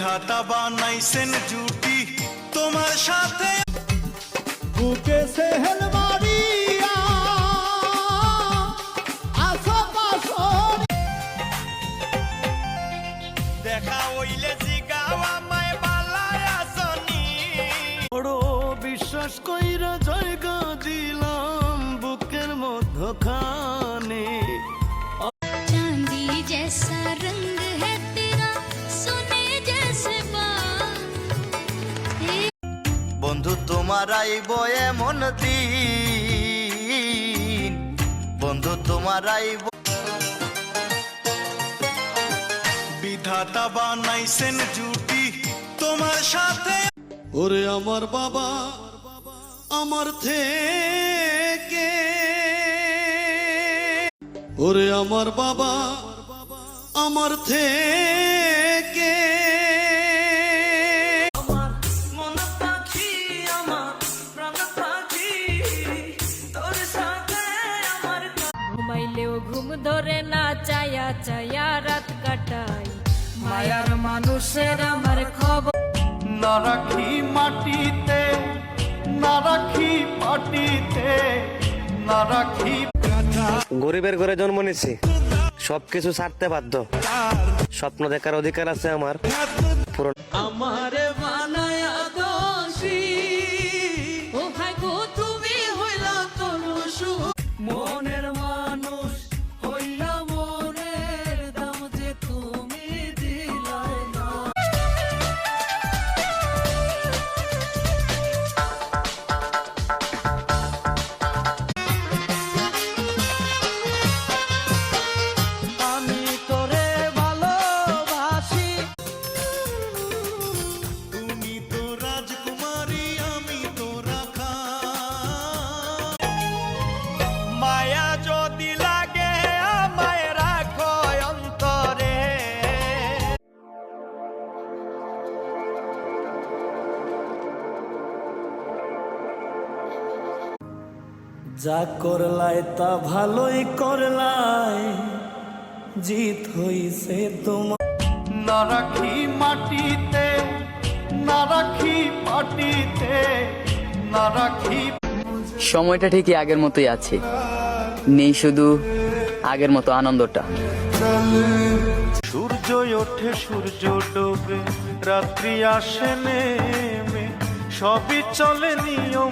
বিধাতা বানাইছেন জুটি তোমার সাথে বুকে সেহেল মারিয়া আশাপাশর দেখা হইলে জিগাও আমায় বালায় আসনি বড় বিশ্বাস কইরা জায়গা দিলাম বুকের মধ্যখানে चांदी जैसा रंग है तेरा सोने जैसे बाल বন্ধু তোমার আইব এমন দিন বন্ধু তোমার আইব বিধাতা বানাইছেন জুটি তোমার সাথে ওরে আমার বাবা আমার থেকে ওরে আমার বাবা আমার থেকে মন পাখি আমার প্রাণ পাখি তোর সাথে আমার ঘুমাইলেও ঘুম ধরে না চায়া চায়া রাত কাটাই মায়ার মানুষের আমার খবর না রাখি মাটিতে না রাখি পাটিতে না রাখি গরিবের ঘরে জন্ম নিছি সবকিছু ছাড়তে বাধ্য স্বপ্ন দেখার অধিকার আছে আমার পূরণ আমারে বানায়া দোষী ও হায় গো তুমি হইলা তরুষু মনের মানুষ হইলা মনের দাম যে তুমি দিলাই না আমি তোরে ভালোবাসি তুমি তো রাজকুমারী আমি তো রাখা মায়া যদি লাগে আমায় রাখো অন্তরে যা করলাই তা ভালোই করলাই জিত হইছে তোমার না রাখি মাটিতে না রাখি পাটিতে না রাখি সময়টা ঠিকই আগের মতোই আছে, নেই শুধু আগের মতো আনন্দটা। সূর্য ওঠে সূর্য ডোবে রাত্রি আসে নেমে সবই চলে নিয়ম